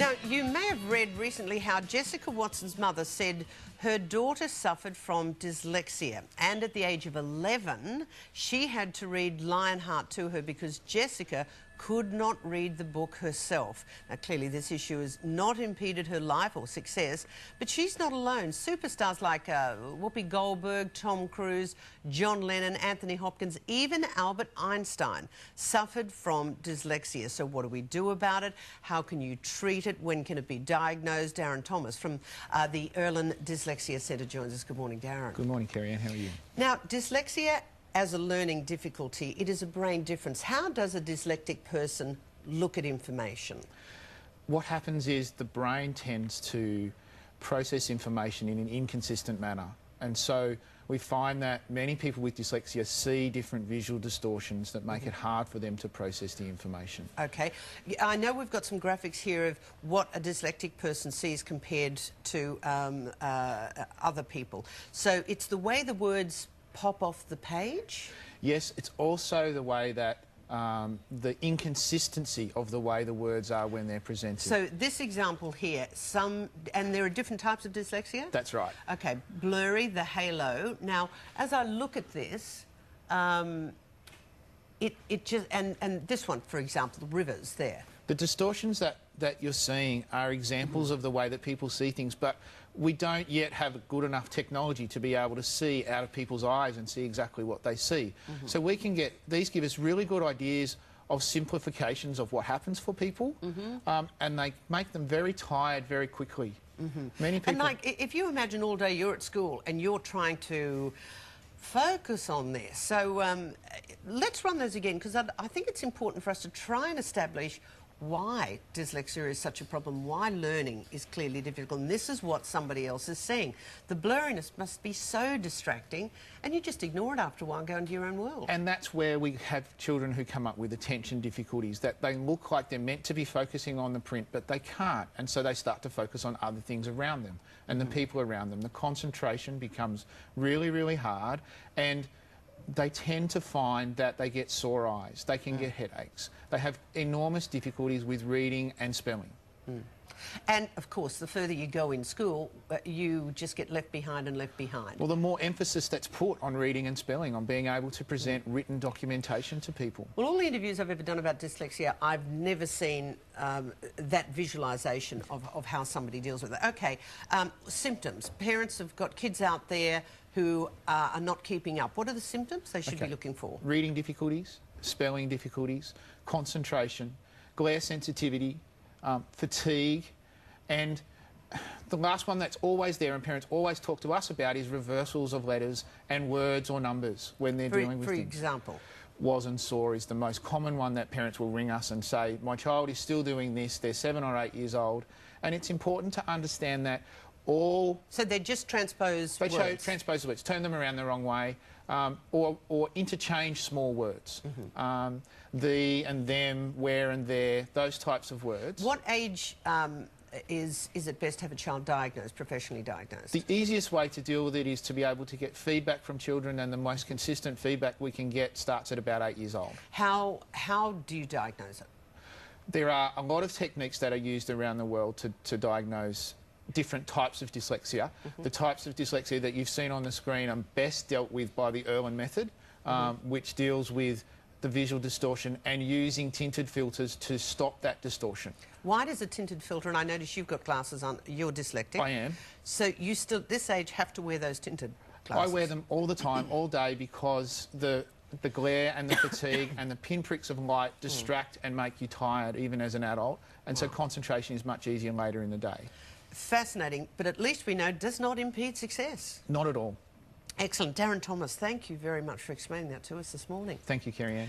Now, you may have read recently how Jessica Watson's mother said her daughter suffered from dyslexia, and at the age of 11, she had to read Lionheart to her because Jessica could not read the book herself. Now, clearly this issue has not impeded her life or success, but she's not alone. Superstars like Whoopi Goldberg, Tom Cruise, John Lennon, Anthony Hopkins, even Albert Einstein suffered from dyslexia. So what do we do about it? How can you treat it? When can it be diagnosed? Darren Thomas from the Erlen Dyslexia Centre joins us. Good morning, Darren. Good morning, Kerry Ann. How are you? Now, dyslexia as a learning difficulty, it is a brain difference. How does a dyslexic person look at information? What happens is the brain tends to process information in an inconsistent manner. And so we find that many people with dyslexia see different visual distortions that make it hard for them to process the information. Okay. I know we've got some graphics here of what a dyslexic person sees compared to other people. So it's the way the words pop off the page? Yes, it's also the way that the inconsistency of the way the words are when they're presented. So this example here, and there are different types of dyslexia? That's right. Okay, blurry, the halo. Now, as I look at this, it just, and this one, for example, the rivers there. The distortions that you're seeing are examples of the way that people see things, but we don't yet have good enough technology to be able to see out of people's eyes and see exactly what they see. So we can get, these give us really good ideas of simplifications of what happens for people, and they make them very tired very quickly. Many people... And like, if you imagine all day you're at school and you're trying to focus on this. So let's run those again, because I think it's important for us to try and establish why dyslexia is such a problem, why learning is clearly difficult, and this is what somebody else is seeing. The blurriness must be so distracting, and you just ignore it after a while and go into your own world. And that's where we have children who come up with attention difficulties, that they look like they're meant to be focusing on the print, but they can't, and so they start to focus on other things around them and the people around them. The concentration becomes really, really hard, and they tend to find that they get sore eyes, they can get headaches, they have enormous difficulties with reading and spelling. And, of course, the further you go in school, you just get left behind and left behind. Well, the more emphasis that's put on reading and spelling, on being able to present written documentation to people. Well, all the interviews I've ever done about dyslexia, I've never seen that visualisation of how somebody deals with it. OK, symptoms. Parents have got kids out there who are not keeping up. What are the symptoms they should be looking for? Reading difficulties, spelling difficulties, concentration, glare sensitivity, fatigue, and the last one that's always there and parents always talk to us about is reversals of letters and words or numbers when they're dealing with things. For example? Was and saw is the most common one that parents will ring us and say, my child is still doing this, they're 7 or 8 years old, and it's important to understand that all... So they just transpose words? They transpose words, turn them around the wrong way, or interchange small words. The and them, where and there, those types of words. What age is it best to have a child diagnosed, professionally diagnosed? The easiest way to deal with it is to be able to get feedback from children, and the most consistent feedback we can get starts at about 8 years old. How do you diagnose it? There are a lot of techniques that are used around the world to diagnose different types of dyslexia. The types of dyslexia that you've seen on the screen are best dealt with by the Erlen method, which deals with the visual distortion and using tinted filters to stop that distortion. Why does a tinted filter, and I notice you've got glasses on, you're dyslexic. I am. So you still, at this age, have to wear those tinted glasses? I wear them all the time, all day, because the glare and the fatigue and the pinpricks of light distract and make you tired even as an adult, and so concentration is much easier later in the day. Fascinating, but at least we know it does not impede success. Not at all. Excellent. Darren Thomas, thank you very much for explaining that to us this morning. Thank you, Kerry Ann.